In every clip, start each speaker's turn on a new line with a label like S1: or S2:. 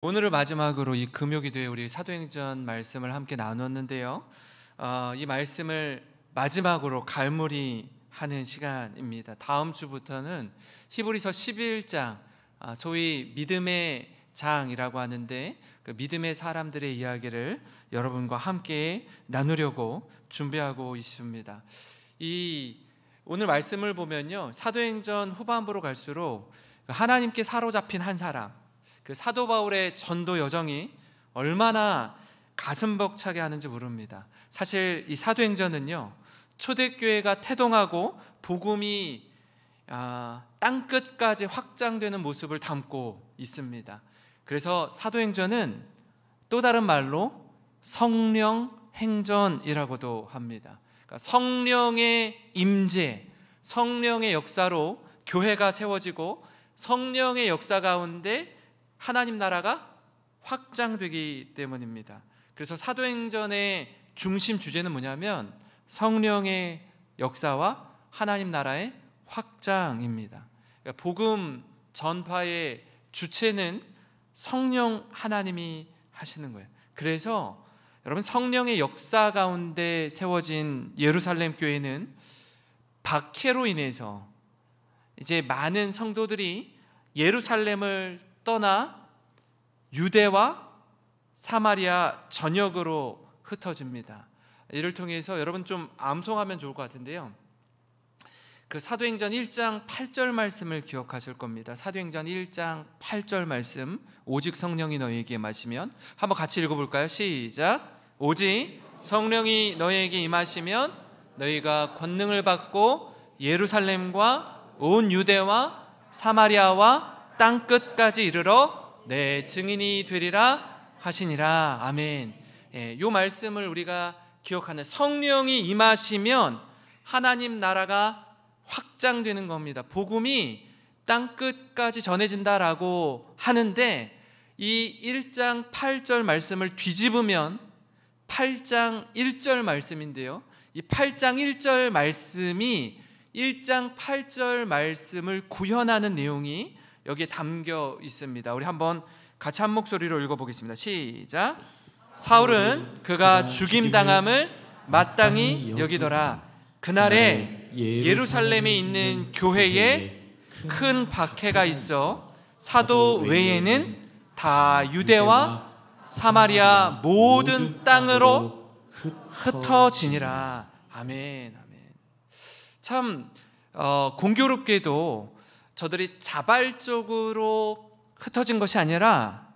S1: 오늘을 마지막으로 이 금요기도에 우리 사도행전 말씀을 함께 나눴는데요. 이 말씀을 마지막으로 갈무리하는 시간입니다. 다음 주부터는 히브리서 11장, 소위 믿음의 장이라고 하는데 그 믿음의 사람들의 이야기를 여러분과 함께 나누려고 준비하고 있습니다. 오늘 말씀을 보면요, 사도행전 후반부로 갈수록 하나님께 사로잡힌 한 사람, 그 사도 바울의 전도 여정이 얼마나 가슴 벅차게 하는지 모릅니다. 사실 이 사도행전은요, 초대교회가 태동하고 복음이 땅끝까지 확장되는 모습을 담고 있습니다. 그래서 사도행전은 또 다른 말로 성령 행전이라고도 합니다. 그러니까 성령의 임재, 성령의 역사로 교회가 세워지고 성령의 역사 가운데 하나님 나라가 확장되기 때문입니다. 그래서 사도행전의 중심 주제는 뭐냐면 성령의 역사와 하나님 나라의 확장입니다. 그러니까 복음 전파의 주체는 성령 하나님이 하시는 거예요. 그래서 여러분, 성령의 역사 가운데 세워진 예루살렘 교회는 박해로 인해서 이제 많은 성도들이 예루살렘을 떠나 유대와 사마리아 전역으로 흩어집니다. 이를 통해서 여러분 좀 암송하면 좋을 것 같은데요, 그 사도행전 1장 8절 말씀을 기억하실 겁니다. 사도행전 1장 8절 말씀, 오직 성령이 너희에게 임하시면, 한번 같이 읽어볼까요? 시작. 오직 성령이 너희에게 임하시면 너희가 권능을 받고 예루살렘과 온 유대와 사마리아와 땅 끝까지 이르러 내 증인이 되리라 하시니라. 아멘. 이 말씀을 우리가 기억하는, 성령이 임하시면 하나님 나라가 확장되는 겁니다. 복음이 땅 끝까지 전해진다라고 하는데, 이 1장 8절 말씀을 뒤집으면 8장 1절 말씀인데요, 이 8장 1절 말씀이 1장 8절 말씀을 구현하는 내용이 여기에 담겨 있습니다. 우리 한번 같이 한 목소리로 읽어보겠습니다. 시작. 사울은 그가 죽임당함을 마땅히 여기더라. 그날에 예루살렘에 있는 교회에 큰 박해가 있어 사도 외에는 다 유대와 사마리아 모든 땅으로 흩어지니라. 아멘, 아멘. 참 공교롭게도 저들이 자발적으로 흩어진 것이 아니라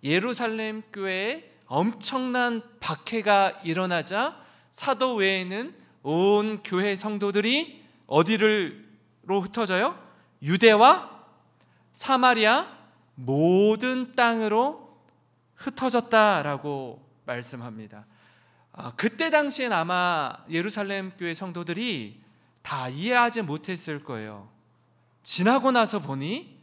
S1: 예루살렘 교회에 엄청난 박해가 일어나자 사도 외에는 온 교회 성도들이 어디로 흩어져요? 유대와 사마리아 모든 땅으로 흩어졌다라고 말씀합니다. 그때 당시엔 아마 예루살렘 교회 성도들이 다 이해하지 못했을 거예요. 지나고 나서 보니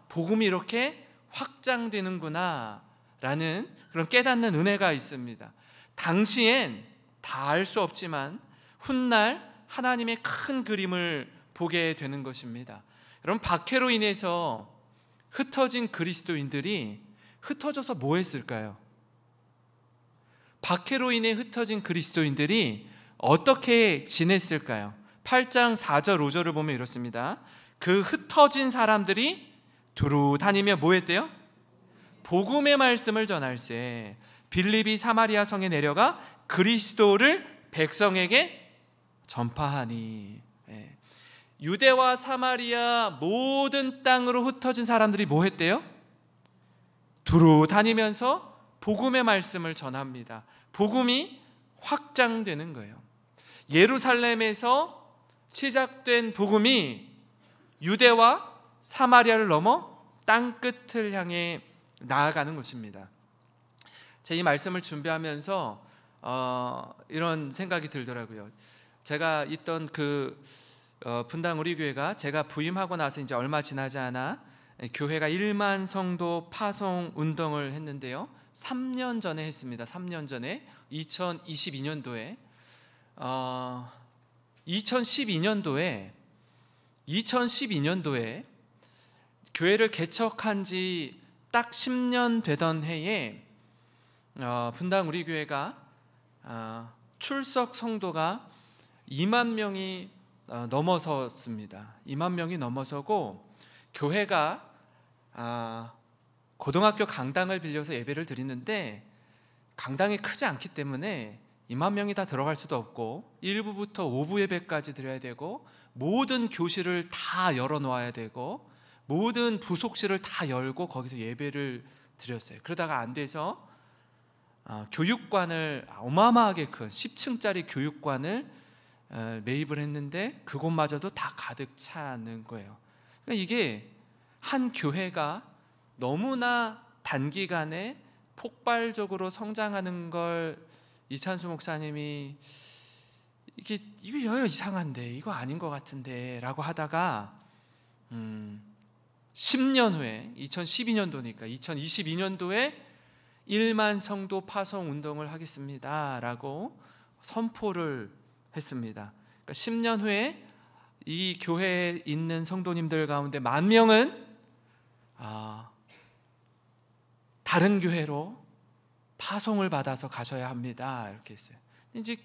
S1: 복음이 이렇게 확장되는구나 라는 그런 깨닫는 은혜가 있습니다. 당시엔 다 알 수 없지만 훗날 하나님의 큰 그림을 보게 되는 것입니다. 여러분, 박해로 인해서 흩어진 그리스도인들이 흩어져서 뭐 했을까요? 박해로 인해 흩어진 그리스도인들이 어떻게 지냈을까요? 8장 4절 5절을 보면 이렇습니다. 그 흩어진 사람들이 두루 다니며 뭐 했대요? 복음의 말씀을 전할세 빌립이 사마리아 성에 내려가 그리스도를 백성에게 전파하니. 유대와 사마리아 모든 땅으로 흩어진 사람들이 뭐 했대요? 두루 다니면서 복음의 말씀을 전합니다. 복음이 확장되는 거예요. 예루살렘에서 시작된 복음이 유대와 사마리아를 넘어 땅끝을 향해 나아가는 것입니다. 제가 이 말씀을 준비하면서 이런 생각이 들더라고요. 제가 있던 그 분당 우리 교회가 제가 부임하고 나서 이제 얼마 지나지 않아 교회가 1만 성도 파송 운동을 했는데요, 3년 전에 했습니다. 3년 전에 2022년도에 2012년도에 교회를 개척한 지 딱 10년 되던 해에 분당 우리 교회가 출석 성도가 2만 명이 넘어섰습니다. 2만 명이 넘어서고 교회가 고등학교 강당을 빌려서 예배를 드리는데 강당이 크지 않기 때문에 2만 명이 다 들어갈 수도 없고 1부부터 5부 예배까지 드려야 되고 모든 교실을 다 열어놓아야 되고 모든 부속실을 다 열고 거기서 예배를 드렸어요. 그러다가 안 돼서 교육관을 어마어마하게 큰 10층짜리 교육관을 매입을 했는데 그곳마저도 다 가득 차는 거예요. 그러니까 이게 한 교회가 너무나 단기간에 폭발적으로 성장하는 걸 이찬수 목사님이 이거 이상한데 이거 아닌 것 같은데 라고 하다가 10년 후에 2012년도니까 2022년도에 1만 성도 파송 운동을 하겠습니다 라고 선포를 했습니다. 그러니까 10년 후에 이 교회에 있는 성도님들 가운데 10,000명은 다른 교회로 파송을 받아서 가셔야 합니다 이렇게 했어요. 이제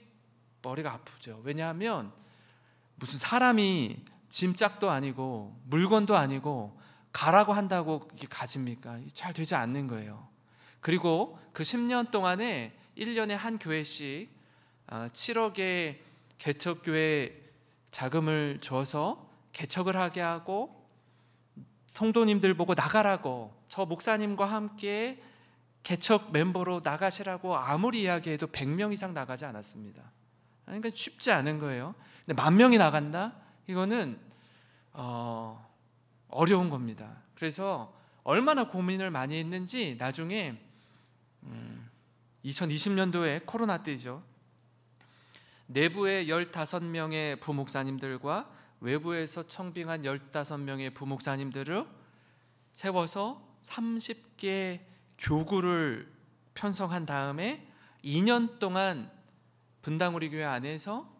S1: 머리가 아프죠. 왜냐하면 무슨 사람이 짐짝도 아니고 물건도 아니고 가라고 한다고 이게 가집니까? 잘 되지 않는 거예요. 그리고 그 10년 동안에 1년에 한 교회씩 7억의 개척교회 자금을 줘서 개척을 하게 하고 성도님들 보고 나가라고 저 목사님과 함께 개척 멤버로 나가시라고 아무리 이야기해도 100명 이상 나가지 않았습니다. 그러니까 쉽지 않은 거예요. 근데 10,000명이 나간다? 이거는 어려운 겁니다. 그래서 얼마나 고민을 많이 했는지 나중에 2020년도에 코로나 때죠. 내부의 15명의 부목사님들과 외부에서 청빙한 15명의 부목사님들을 세워서 30개 교구를 편성한 다음에 2년 동안 분당 우리 교회 안에서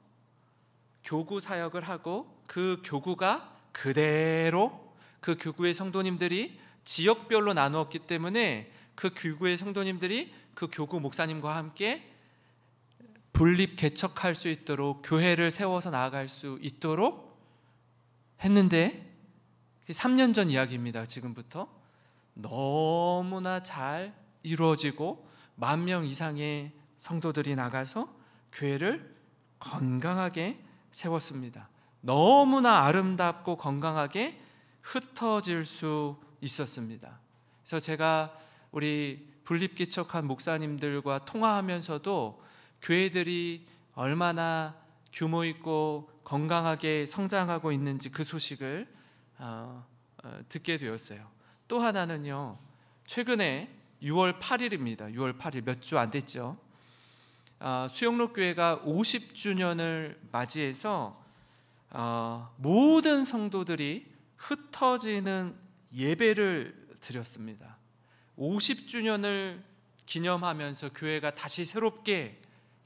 S1: 교구 사역을 하고 그 교구가 그대로 그 교구의 성도님들이 지역별로 나누었기 때문에 그 교구의 성도님들이 그 교구 목사님과 함께 분립 개척할 수 있도록 교회를 세워서 나아갈 수 있도록 했는데 3년 전 이야기입니다. 지금부터 너무나 잘 이루어지고 10,000명 이상의 성도들이 나가서 교회를 건강하게 세웠습니다. 너무나 아름답고 건강하게 흩어질 수 있었습니다. 그래서 제가 우리 분립개척한 목사님들과 통화하면서도 교회들이 얼마나 규모 있고 건강하게 성장하고 있는지 그 소식을 듣게 되었어요. 또 하나는요, 최근에 6월 8일입니다. 6월 8일 몇 주 안 됐죠. 수영록 교회가 50주년을 맞이해서 모든 성도들이 흩어지는 예배를 드렸습니다. 50주년을 기념하면서 교회가 다시 새롭게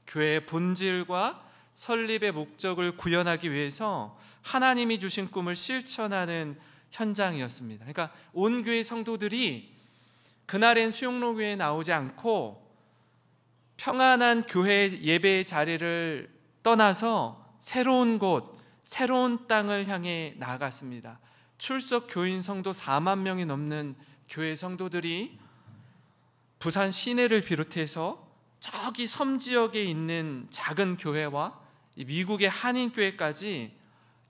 S1: 교회의 본질과 설립의 목적을 구현하기 위해서 하나님이 주신 꿈을 실천하는 현장이었습니다. 그러니까 온 교회 성도들이 그날엔 수영로교회에 나오지 않고 평안한 교회 예배의 자리를 떠나서 새로운 곳, 새로운 땅을 향해 나아갔습니다. 출석 교인 성도 4만 명이 넘는 교회 성도들이 부산 시내를 비롯해서 저기 섬 지역에 있는 작은 교회와 미국의 한인교회까지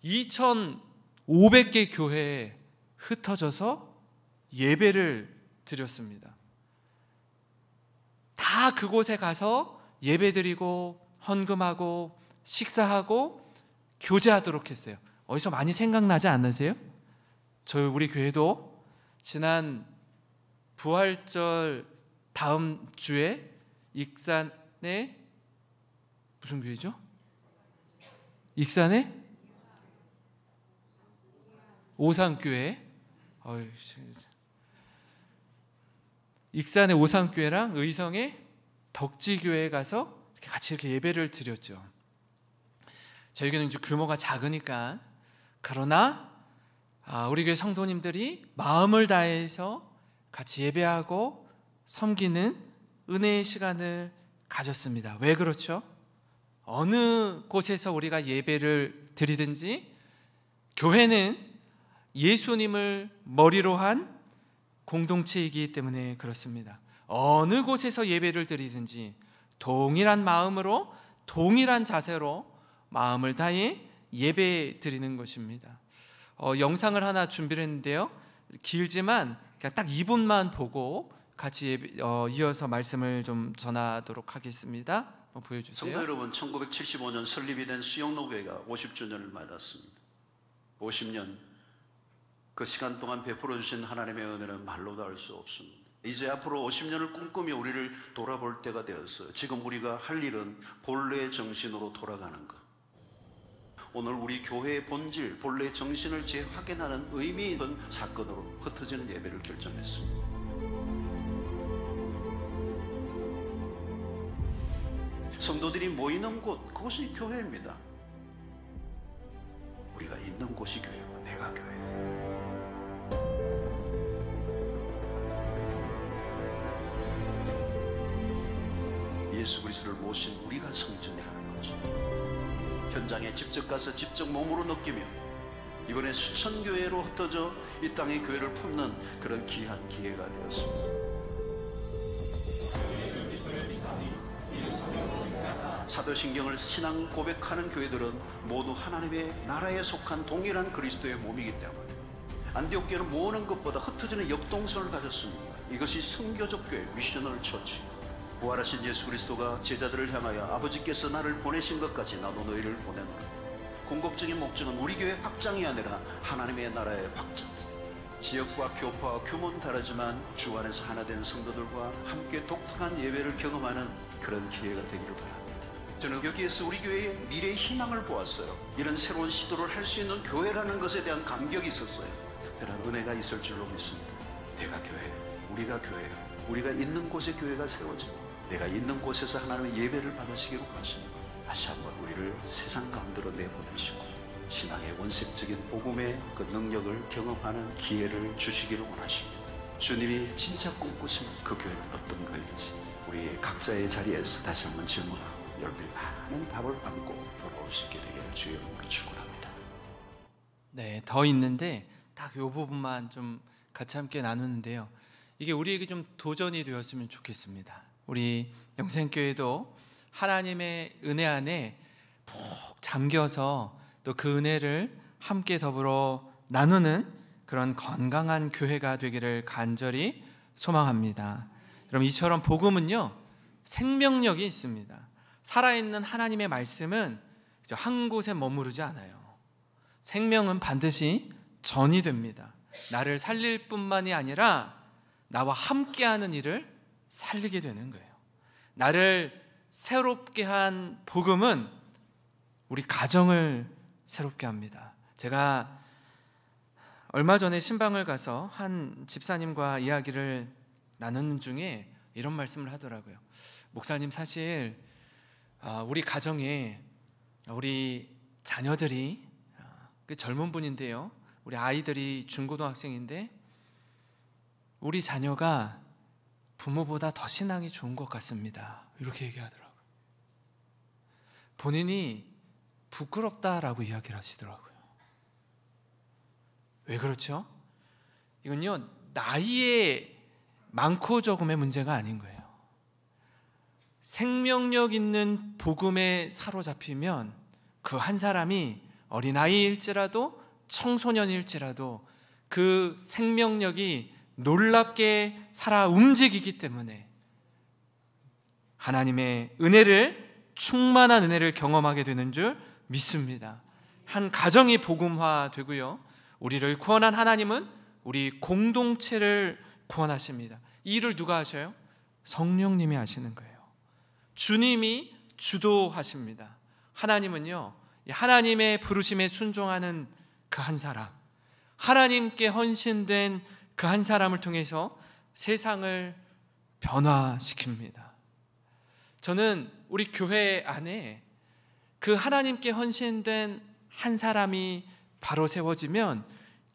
S1: 2,500개 교회에 흩어져서 예배를 드렸습니다. 다 그곳에 가서 예배드리고 헌금하고 식사하고 교제하도록 했어요. 어디서 많이 생각나지 않으세요? 우리 교회도 지난 부활절 다음 주에 익산에 무슨 교회죠? 익산에 오산교회, 익산의 오산교회랑 의성의 덕지교회에 가서 같이 이렇게 예배를 드렸죠. 저희 교회는 이제 규모가 작으니까, 그러나 우리 교회 성도님들이 마음을 다해서 같이 예배하고 섬기는 은혜의 시간을 가졌습니다. 왜 그렇죠? 어느 곳에서 우리가 예배를 드리든지 교회는 예수님을 머리로 한 공동체이기 때문에 그렇습니다. 어느 곳에서 예배를 드리든지 동일한 마음으로, 동일한 자세로 마음을 다해 예배 드리는 것입니다. 영상을 하나 준비를 했는데요, 길지만 그냥 딱 2분만 보고 같이 이어서 말씀을 좀 전하도록 하겠습니다. 보여주세요.
S2: 성도 여러분, 1975년 설립이 된 수영로교회가 50주년을 맞았습니다. 50년, 그 시간 동안 베풀어 주신 하나님의 은혜는 말로도 할 수 없습니다. 이제 앞으로 50년을 꿈꾸며 우리를 돌아볼 때가 되었어요. 지금 우리가 할 일은 본래의 정신으로 돌아가는 것. 오늘 우리 교회의 본질, 본래의 정신을 재확인하는 의미 있는 사건으로 흩어지는 예배를 결정했습니다. 성도들이 모이는 곳, 그것이 교회입니다. 우리가 있는 곳이 교회고 내가 교회예요. 예수 그리스도를 모신 우리가 성전이라는 거죠. 현장에 직접 가서 직접 몸으로 느끼며 이번에 수천 교회로 흩어져 이 땅의 교회를 품는 그런 귀한 기회가 되었습니다. 사도신경을 신앙 고백하는 교회들은 모두 하나님의 나라에 속한 동일한 그리스도의 몸이기 때문에 안디옥 교회는 모으는 것보다 흩어지는 역동성을 가졌습니다. 이것이 선교적 교회, 미셔널 처치. 부활하신 예수 그리스도가 제자들을 향하여 아버지께서 나를 보내신 것 같이 나도 너희를 보내노라. 궁극적인 목적은 우리 교회 확장이 아니라 하나님의 나라의 확장. 지역과 교파와 규모는 다르지만 주 안에서 하나 된 성도들과 함께 독특한 예배를 경험하는 그런 기회가 되기를 바랍니다. 저는 여기에서 우리 교회의 미래의 희망을 보았어요. 이런 새로운 시도를 할 수 있는 교회라는 것에 대한 감격이 있었어요. 특별한 은혜가 있을 줄로 믿습니다. 내가 교회, 우리가 교회예요. 우리가 있는 곳에 교회가 세워지고 내가 있는 곳에서 하나님의 예배를 받으시기로 하십니다. 다시 한번 우리를 세상 가운데로 내보내시고 신앙의 원색적인 복음의 그 능력을 경험하는 기회를 주시기를 원하십니다. 주님이 진짜 꿈꾸시는 그 교회는 어떤 거인지 우리 각자의 자리에서 다시 한번 질문하고 여러분이 많은 답을 안고 돌아올 수 있게 되기를 주의 이름으로 축원합니다.
S1: 네, 더 있는데 딱 이 부분만 좀 같이 함께 나누는데요, 이게 우리에게 좀 도전이 되었으면 좋겠습니다. 우리 영생교회도 하나님의 은혜 안에 푹 잠겨서 또 그 은혜를 함께 더불어 나누는 그런 건강한 교회가 되기를 간절히 소망합니다. 여러분, 이처럼 복음은요 생명력이 있습니다. 살아있는 하나님의 말씀은 한 곳에 머무르지 않아요. 생명은 반드시 전이 됩니다. 나를 살릴 뿐만이 아니라 나와 함께하는 일을 살리게 되는 거예요. 나를 새롭게 한 복음은 우리 가정을 새롭게 합니다. 제가 얼마 전에 신방을 가서 한 집사님과 이야기를 나누는 중에 이런 말씀을 하더라고요. 목사님, 사실 우리 가정에 우리 자녀들이 젊은 분인데요, 우리 아이들이 중고등학생인데 우리 자녀가 부모보다 더 신앙이 좋은 것 같습니다. 이렇게 얘기하더라고요. 본인이 부끄럽다라고 이야기를 하시더라고요. 왜 그렇죠? 이건요, 나이의 많고 적음의 문제가 아닌 거예요. 생명력 있는 복음에 사로잡히면 그 한 사람이 어린아이일지라도 청소년일지라도 그 생명력이 놀랍게 살아 움직이기 때문에 하나님의 은혜를, 충만한 은혜를 경험하게 되는 줄 믿습니다. 한 가정이 복음화 되고요, 우리를 구원한 하나님은 우리 공동체를 구원하십니다. 이 일을 누가 하셔요? 성령님이 하시는 거예요. 주님이 주도하십니다. 하나님은요, 하나님의 부르심에 순종하는 그 한 사람, 하나님께 헌신된 그 한 사람을 통해서 세상을 변화시킵니다. 저는 우리 교회 안에 그 하나님께 헌신된 한 사람이 바로 세워지면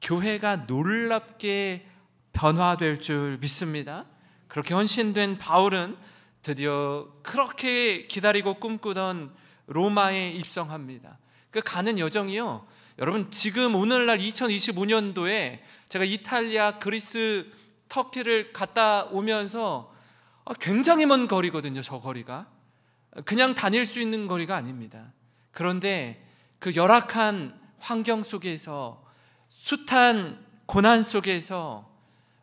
S1: 교회가 놀랍게 변화될 줄 믿습니다. 그렇게 헌신된 바울은 드디어 그렇게 기다리고 꿈꾸던 로마에 입성합니다. 그 가는 여정이요, 여러분 지금 오늘날 2025년도에 제가 이탈리아, 그리스, 터키를 갔다 오면서 굉장히 먼 거리거든요. 저 거리가 그냥 다닐 수 있는 거리가 아닙니다. 그런데 그 열악한 환경 속에서, 숱한 고난 속에서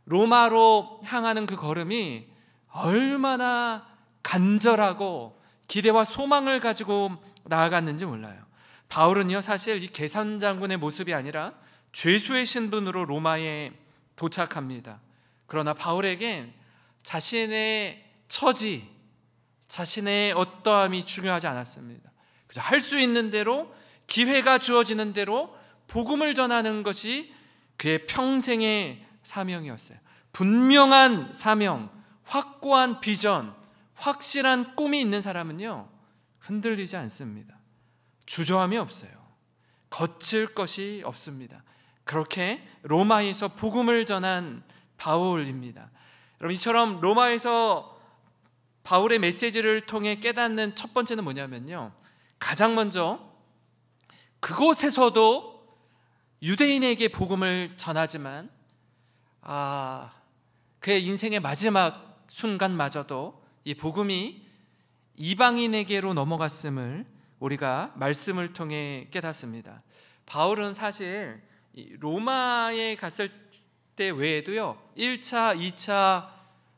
S1: 로마로 향하는 그 걸음이 얼마나 간절하고 기대와 소망을 가지고 나아갔는지 몰라요. 바울은요, 사실 이 계산 장군의 모습이 아니라 죄수의 신분으로 로마에 도착합니다. 그러나 바울에겐 자신의 처지, 자신의 어떠함이 중요하지 않았습니다. 그저 할 수 있는 대로, 기회가 주어지는 대로 복음을 전하는 것이 그의 평생의 사명이었어요. 분명한 사명, 확고한 비전, 확실한 꿈이 있는 사람은요, 흔들리지 않습니다. 주저함이 없어요. 거칠 것이 없습니다. 그렇게 로마에서 복음을 전한 바울입니다. 여러분, 이처럼 로마에서 바울의 메시지를 통해 깨닫는 첫 번째는 뭐냐면요, 가장 먼저 그곳에서도 유대인에게 복음을 전하지만 그의 인생의 마지막 순간마저도 이 복음이 이방인에게로 넘어갔음을 우리가 말씀을 통해 깨닫습니다. 바울은 사실 로마에 갔을 때 외에도요, 1차, 2차,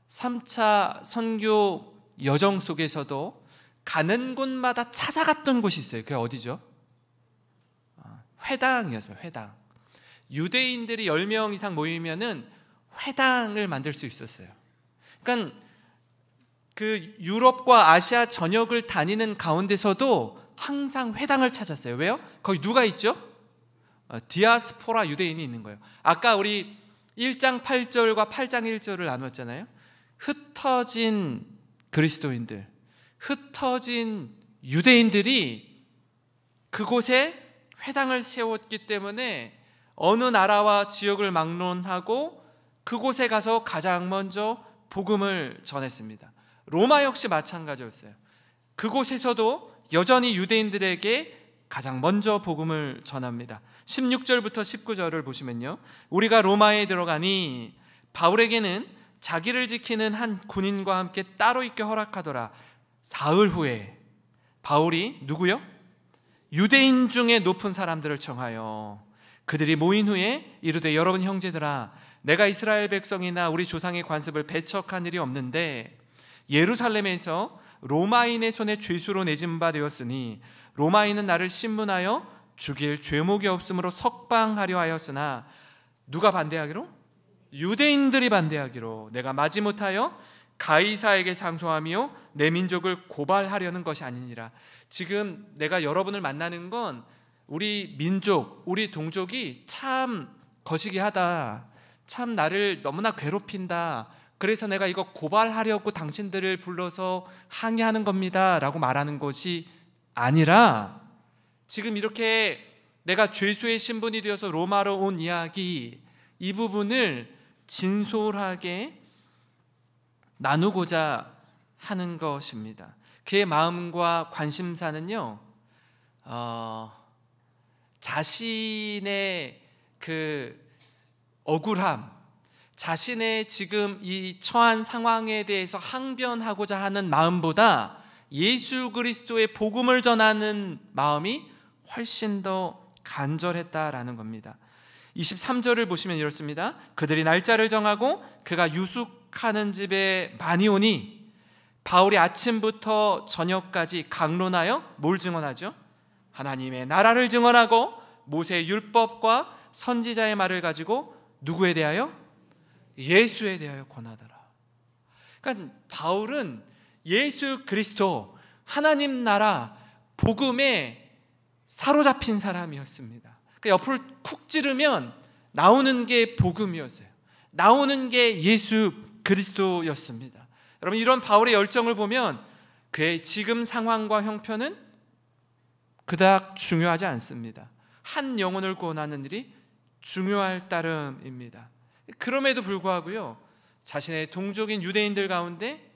S1: 3차 선교 여정 속에서도 가는 곳마다 찾아갔던 곳이 있어요. 그게 어디죠? 회당이었어요. 회당. 유대인들이 10명 이상 모이면은 회당을 만들 수 있었어요. 그러니까 그 유럽과 아시아 전역을 다니는 가운데서도 항상 회당을 찾았어요. 왜요? 거기 누가 있죠? 디아스포라 유대인이 있는 거예요. 아까 우리 1장 8절과 8장 1절을 나눴잖아요. 흩어진 그리스도인들, 흩어진 유대인들이 그곳에 회당을 세웠기 때문에 어느 나라와 지역을 막론하고 그곳에 가서 가장 먼저 복음을 전했습니다. 로마 역시 마찬가지였어요. 그곳에서도 여전히 유대인들에게 가장 먼저 복음을 전합니다. 16절부터 19절을 보시면요, 우리가 로마에 들어가니 바울에게는 자기를 지키는 한 군인과 함께 따로 있게 허락하더라. 사흘 후에 바울이 누구요? 유대인 중에 높은 사람들을 청하여 그들이 모인 후에 이르되, 여러분 형제들아, 내가 이스라엘 백성이나 우리 조상의 관습을 배척한 일이 없는데 예루살렘에서 로마인의 손에 죄수로 내진 바 되었으니 로마인은 나를 신문하여 죽일 죄목이 없으므로 석방하려 하였으나 누가 반대하기로? 유대인들이 반대하기로 내가 마지못하여 가이사에게 상소하며 내 민족을 고발하려는 것이 아니니라. 지금 내가 여러분을 만나는 건 우리 민족, 우리 동족이 참 거시기하다, 참 나를 너무나 괴롭힌다, 그래서 내가 이거 고발하려고 당신들을 불러서 항의하는 겁니다 라고 말하는 것이 아니라, 지금 이렇게 내가 죄수의 신분이 되어서 로마로 온 이야기, 이 부분을 진솔하게 나누고자 하는 것입니다. 그의 마음과 관심사는요, 자신의 그 억울함, 자신의 지금 이 처한 상황에 대해서 항변하고자 하는 마음보다 예수 그리스도의 복음을 전하는 마음이 훨씬 더 간절했다라는 겁니다. 23절을 보시면 이렇습니다. 그들이 날짜를 정하고 그가 유숙하는 집에 많이 오니 바울이 아침부터 저녁까지 강론하여 뭘 증언하죠? 하나님의 나라를 증언하고 모세의 율법과 선지자의 말을 가지고 누구에 대하여? 예수에 대하여 권하더라. 그러니까 바울은 예수 그리스도, 하나님 나라, 복음에 사로잡힌 사람이었습니다. 그러니까 옆을 쿡 찌르면 나오는 게 복음이었어요. 나오는 게 예수 그리스도였습니다. 여러분, 이런 바울의 열정을 보면 그의 지금 상황과 형편은 그닥 중요하지 않습니다. 한 영혼을 구원하는 일이 중요할 따름입니다. 그럼에도 불구하고요, 자신의 동족인 유대인들 가운데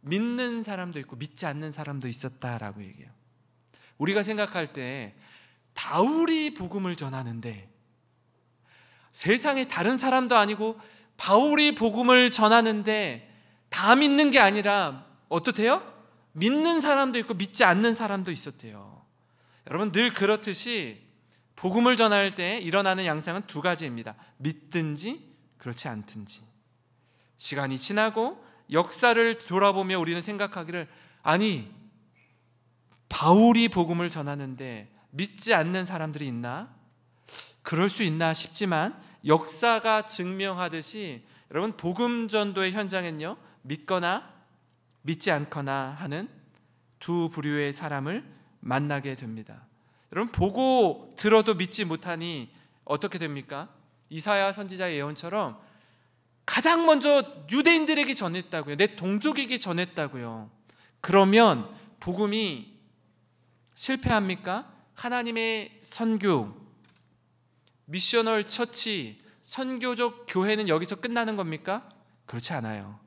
S1: 믿는 사람도 있고 믿지 않는 사람도 있었다라고 얘기해요. 우리가 생각할 때 바울이 복음을 전하는데, 세상에 다른 사람도 아니고 바울이 복음을 전하는데 다 믿는 게 아니라 어떻대요? 믿는 사람도 있고 믿지 않는 사람도 있었대요. 여러분, 늘 그렇듯이 복음을 전할 때 일어나는 양상은 두 가지입니다. 믿든지 그렇지 않든지. 시간이 지나고 역사를 돌아보며 우리는 생각하기를, 아니, 바울이 복음을 전하는데 믿지 않는 사람들이 있나? 그럴 수 있나 싶지만 역사가 증명하듯이 여러분, 복음 전도의 현장엔요, 믿거나 믿지 않거나 하는 두 부류의 사람을 만나게 됩니다. 여러분, 보고 들어도 믿지 못하니 어떻게 됩니까? 이사야 선지자의 예언처럼 가장 먼저 유대인들에게 전했다고요. 내 동족에게 전했다고요. 그러면 복음이 실패합니까? 하나님의 선교, 미셔널 처치, 선교적 교회는 여기서 끝나는 겁니까? 그렇지 않아요.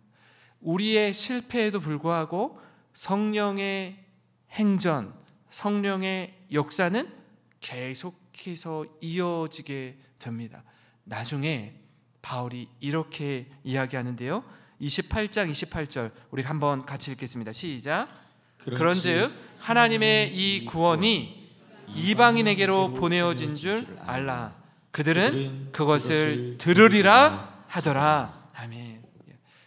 S1: 우리의 실패에도 불구하고 성령의 행전, 성령의 역사는 계속해서 이어지게 됩니다. 나중에 바울이 이렇게 이야기하는데요, 28장 28절 우리 한번 같이 읽겠습니다. 시작. 그런즉 하나님의 이 구원이 이방인에게로 보내어진 줄 알라. 그들은 그것을 들으리라 하더라. 아멘.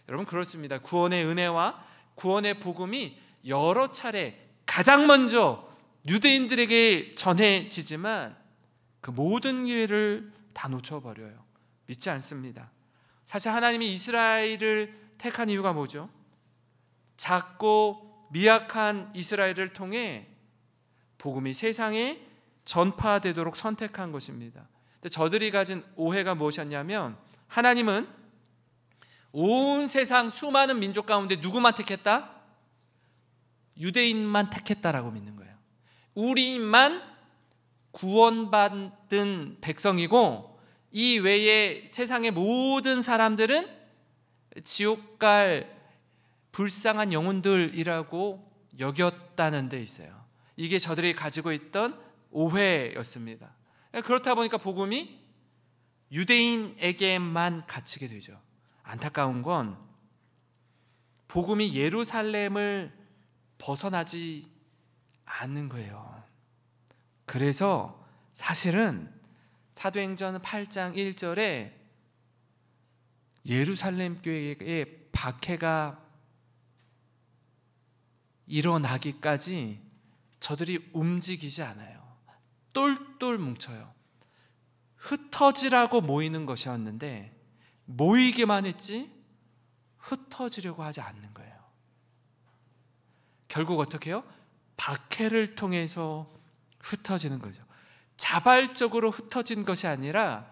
S1: 여러분, 그렇습니다. 구원의 은혜와 구원의 복음이 여러 차례 가장 먼저 유대인들에게 전해지지만 그 모든 기회를 다 놓쳐버려요. 믿지 않습니다. 사실 하나님이 이스라엘을 택한 이유가 뭐죠? 작고 미약한 이스라엘을 통해 복음이 세상에 전파되도록 선택한 것입니다. 근데 저들이 가진 오해가 무엇이었냐면, 하나님은 온 세상 수많은 민족 가운데 누구만 택했다? 유대인만 택했다라고 믿는 거예요. 우리만 구원받은 백성이고 이 외에 세상의 모든 사람들은 지옥 갈 불쌍한 영혼들이라고 여겼다는 데 있어요. 이게 저들이 가지고 있던 오해였습니다. 그렇다 보니까 복음이 유대인에게만 갇히게 되죠. 안타까운 건 복음이 예루살렘을 벗어나지 않는 거예요. 그래서 사실은 사도행전 8장 1절에 예루살렘 교회에 박해가 일어나기까지 저들이 움직이지 않아요. 똘똘 뭉쳐요. 흩어지라고 모이는 것이었는데 모이기만 했지 흩어지려고 하지 않는 거예요. 결국 어떻게 해요? 박해를 통해서 흩어지는 거죠. 자발적으로 흩어진 것이 아니라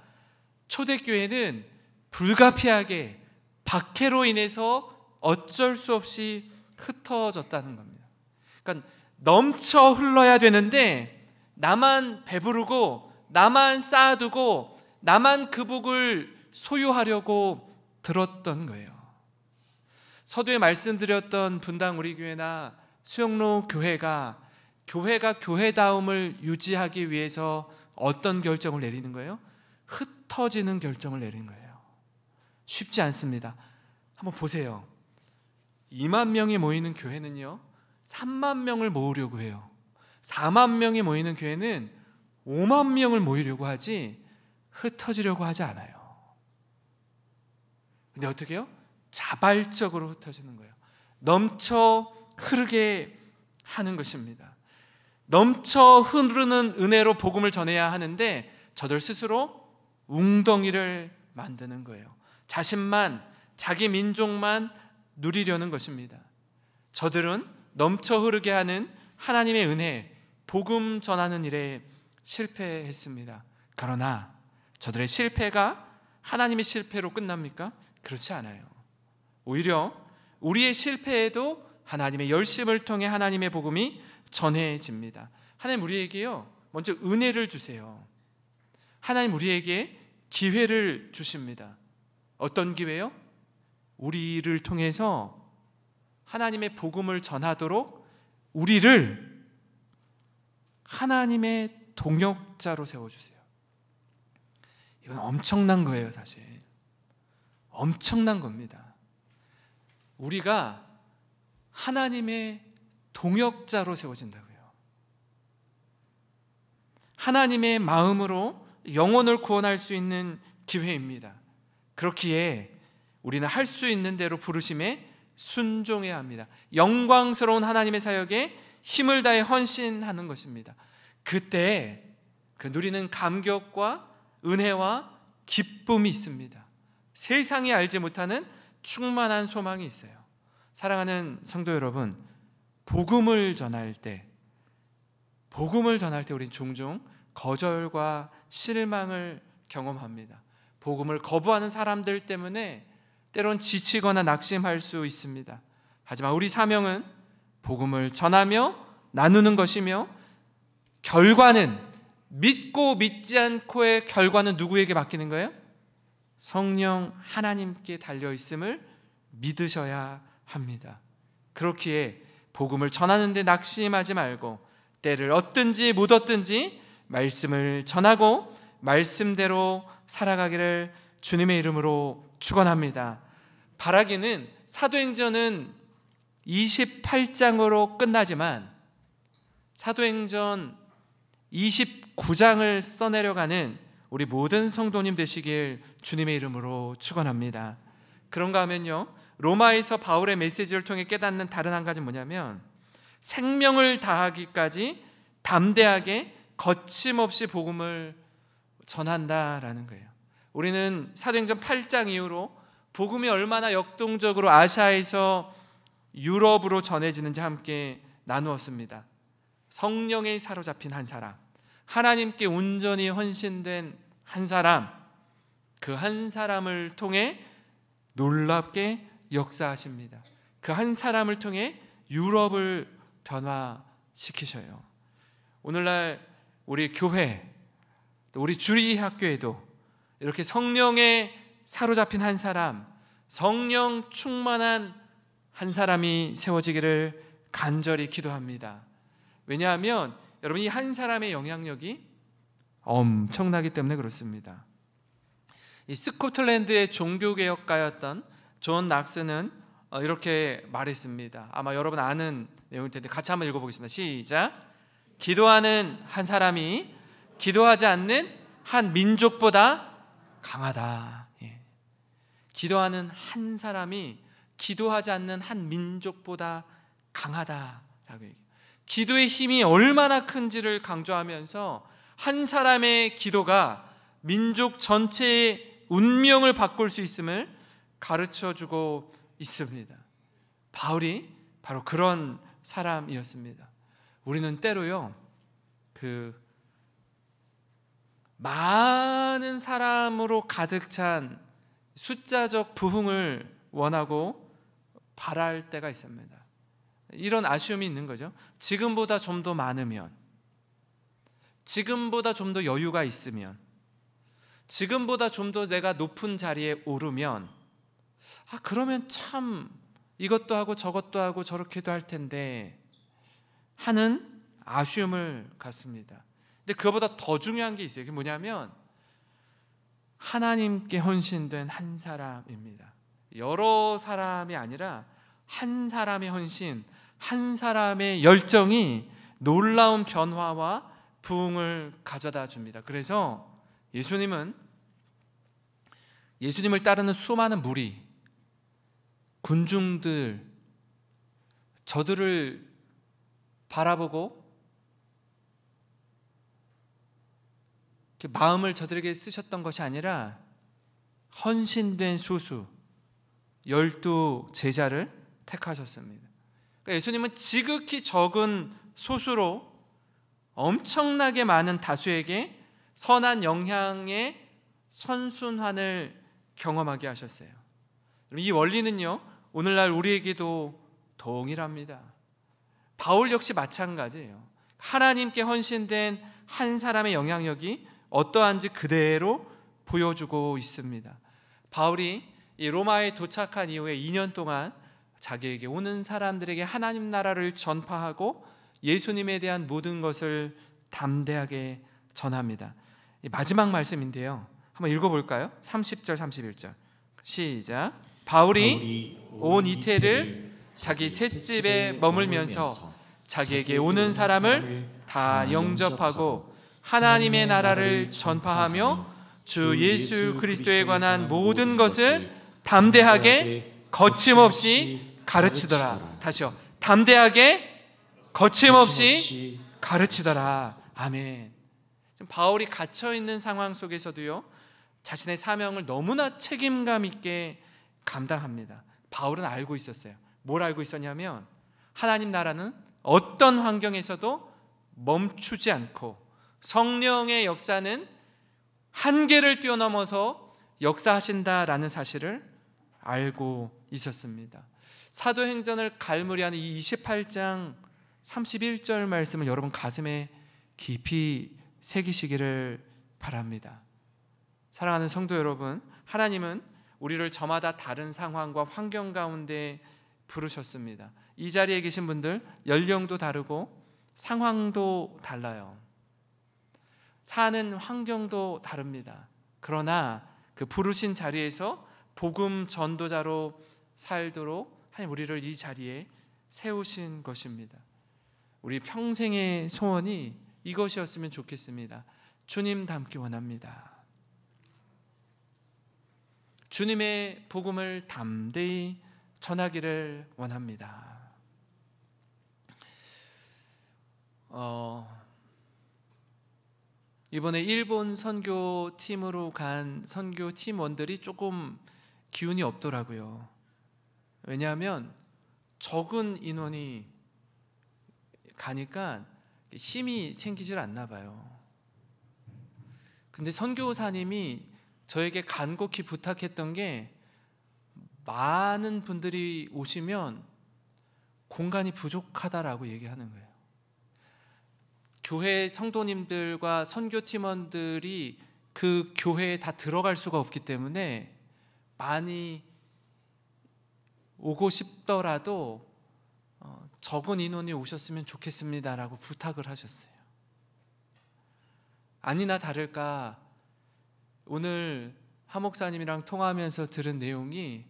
S1: 초대교회는 불가피하게 박해로 인해서 어쩔 수 없이 흩어졌다는 겁니다. 그러니까 넘쳐 흘러야 되는데 나만 배부르고 나만 쌓아두고 나만 그 복을 소유하려고 들었던 거예요. 서두에 말씀드렸던 분당 우리 교회나 수영로 교회가 교회다움을 유지하기 위해서 어떤 결정을 내리는 거예요? 흩어지는 결정을 내리는 거예요. 쉽지 않습니다. 한번 보세요. 2만 명이 모이는 교회는요 3만 명을 모으려고 해요. 4만 명이 모이는 교회는 5만 명을 모이려고 하지 흩어지려고 하지 않아요. 근데 어떻게 해요? 자발적으로 흩어지는 거예요. 넘쳐 흐르게 하는 것입니다. 넘쳐 흐르는 은혜로 복음을 전해야 하는데 저들 스스로 웅덩이를 만드는 거예요. 자신만, 자기 민족만 누리려는 것입니다. 저들은 넘쳐 흐르게 하는 하나님의 은혜, 복음 전하는 일에 실패했습니다. 그러나 저들의 실패가 하나님의 실패로 끝납니까? 그렇지 않아요. 오히려 우리의 실패에도 하나님의 열심을 통해 하나님의 복음이 전해집니다. 하나님 우리에게요 먼저 은혜를 주세요. 하나님 우리에게 기회를 주십니다. 어떤 기회요? 우리를 통해서 하나님의 복음을 전하도록 우리를 하나님의 동역자로 세워주세요. 이건 엄청난 거예요. 사실 엄청난 겁니다. 우리가 하나님의 동역자로 세워진다고요. 하나님의 마음으로 영혼을 구원할 수 있는 기회입니다. 그렇기에 우리는 할 수 있는 대로 부르심에 순종해야 합니다. 영광스러운 하나님의 사역에 힘을 다해 헌신하는 것입니다. 그때 그 누리는 감격과 은혜와 기쁨이 있습니다. 세상이 알지 못하는 충만한 소망이 있어요. 사랑하는 성도 여러분, 복음을 전할 때 우리는 종종 거절과 실망을 경험합니다. 복음을 거부하는 사람들 때문에 때론 지치거나 낙심할 수 있습니다. 하지만 우리 사명은 복음을 전하며 나누는 것이며, 결과는, 믿고 믿지 않고의 결과는 누구에게 맡기는 거예요? 성령 하나님께 달려있음을 믿으셔야 합니다. 그렇기에 복음을 전하는 데 낙심하지 말고 때를 얻든지 못 얻든지 말씀을 전하고 말씀대로 살아가기를 주님의 이름으로 축원합니다. 바라기는 사도행전은 28장으로 끝나지만 사도행전 29장을 써내려가는 우리 모든 성도님 되시길 주님의 이름으로 축원합니다. 그런가 하면요, 로마에서 바울의 메시지를 통해 깨닫는 다른 한 가지는 뭐냐면, 생명을 다하기까지 담대하게 거침없이 복음을 전한다라는 거예요. 우리는 사도행전 8장 이후로 복음이 얼마나 역동적으로 아시아에서 유럽으로 전해지는지 함께 나누었습니다. 성령에 사로잡힌 한 사람, 하나님께 온전히 헌신된 한 사람, 그 한 사람을 통해 놀랍게 역사하십니다. 그 한 사람을 통해 유럽을 변화시키셔요. 오늘날 우리 교회, 또 우리 주리학교에도 이렇게 성령에 사로잡힌 한 사람, 성령 충만한 한 사람이 세워지기를 간절히 기도합니다. 왜냐하면 여러분, 이 한 사람의 영향력이 엄청나기 때문에 그렇습니다. 이 스코틀랜드의 종교개혁가였던 존 낙스는 이렇게 말했습니다. 아마 여러분 아는 내용일 텐데 같이 한번 읽어보겠습니다. 시작. 기도하는 한 사람이 기도하지 않는 한 민족보다 강하다. 예. 기도하는 한 사람이 기도하지 않는 한 민족보다 강하다라고 얘기해요. 기도의 힘이 얼마나 큰지를 강조하면서 한 사람의 기도가 민족 전체의 운명을 바꿀 수 있음을 가르쳐주고 있습니다. 바울이 바로 그런 사람이었습니다. 우리는 때로요, 많은 사람으로 가득 찬 숫자적 부흥을 원하고 바랄 때가 있습니다. 이런 아쉬움이 있는 거죠. 지금보다 좀 더 많으면, 지금보다 좀 더 여유가 있으면, 지금보다 좀 더 내가 높은 자리에 오르면, 그러면 참 이것도 하고 저것도 하고 저렇게도 할 텐데 하는 아쉬움을 갖습니다. 근데 그거보다 더 중요한 게 있어요. 그게 뭐냐면 하나님께 헌신된 한 사람입니다. 여러 사람이 아니라 한 사람의 헌신, 한 사람의 열정이 놀라운 변화와 부흥을 가져다 줍니다. 그래서 예수님을 따르는 수많은 무리, 군중들, 저들을 바라보고 마음을 저들에게 쓰셨던 것이 아니라 헌신된 소수 12 제자를 택하셨습니다. 그러니까 예수님은 지극히 적은 소수로 엄청나게 많은 다수에게 선한 영향의 선순환을 경험하게 하셨어요. 이 원리는요, 오늘날 우리에게도 동일합니다. 바울 역시 마찬가지예요. 하나님께 헌신된 한 사람의 영향력이 어떠한지 그대로 보여주고 있습니다. 바울이 이 로마에 도착한 이후에 2년 동안 자기에게 오는 사람들에게 하나님 나라를 전파하고 예수님에 대한 모든 것을 담대하게 전합니다. 마지막 말씀인데요, 한번 읽어볼까요? 30절 31절 시작. 바울이 온 이태를 자기 셋집에 머물면서 자기에게 오는 사람을 다 영접하고 하나님의 나라를 전파하며 주 예수 그리스도에 관한 모든 것을 담대하게 거침없이 가르치더라. 다시요. 담대하게 거침없이 가르치더라. 아멘. 바울이 갇혀 있는 상황 속에서도요, 자신의 사명을 너무나 책임감 있게 감당합니다. 바울은 알고 있었어요. 뭘 알고 있었냐면 하나님 나라는 어떤 환경에서도 멈추지 않고 성령의 역사는 한계를 뛰어넘어서 역사하신다라는 사실을 알고 있었습니다. 사도행전을 갈무리하는 이 28장 31절 말씀을 여러분 가슴에 깊이 새기시기를 바랍니다. 사랑하는 성도 여러분, 하나님은 우리를 저마다 다른 상황과 환경 가운데 부르셨습니다. 이 자리에 계신 분들 연령도 다르고 상황도 달라요. 사는 환경도 다릅니다. 그러나 그 부르신 자리에서 복음 전도자로 살도록 하나님 우리를 이 자리에 세우신 것입니다. 우리 평생의 소원이 이것이었으면 좋겠습니다. 주님 닮기 원합니다. 주님의 복음을 담대히 전하기를 원합니다. 이번에 일본 선교팀으로 간 선교 팀원들이 조금 기운이 없더라고요. 왜냐하면 적은 인원이 가니까 힘이 생기질 않나 봐요. 근데 선교사님이 저에게 간곡히 부탁했던 게, 많은 분들이 오시면 공간이 부족하다라고 얘기하는 거예요. 교회 성도님들과 선교팀원들이 그 교회에 다 들어갈 수가 없기 때문에 많이 오고 싶더라도 적은 인원이 오셨으면 좋겠습니다라고 부탁을 하셨어요. 아니나 다를까 오늘 하 목사님이랑 통화하면서 들은 내용이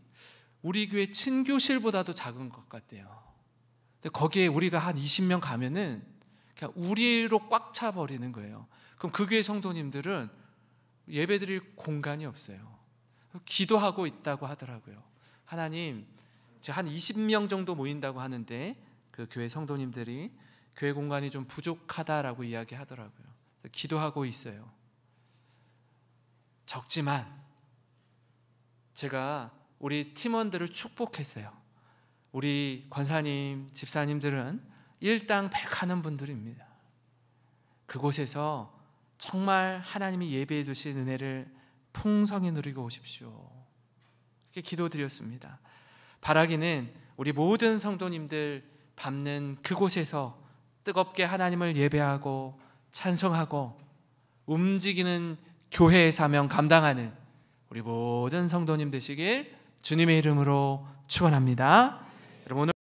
S1: 우리 교회 친교실보다도 작은 것 같대요. 근데 거기에 우리가 한 20명 가면은 그냥 우리로 꽉 차버리는 거예요. 그럼 그 교회 성도님들은 예배드릴 공간이 없어요. 기도하고 있다고 하더라고요. 하나님, 한 20명 정도 모인다고 하는데 그 교회 성도님들이 교회 공간이 좀 부족하다라고 이야기하더라고요. 기도하고 있어요. 적지만 제가 우리 팀원들을 축복했어요. 우리 권사님, 집사님들은 일당백하는 분들입니다. 그곳에서 정말 하나님이 예배해 주신 은혜를 풍성히 누리고 오십시오. 이렇게 기도드렸습니다. 바라기는 우리 모든 성도님들 밟는 그곳에서 뜨겁게 하나님을 예배하고 찬송하고 움직이는 교회의 사명 감당하는 우리 모든 성도님 되시길 주님의 이름으로 축원합니다. 여러분, 오늘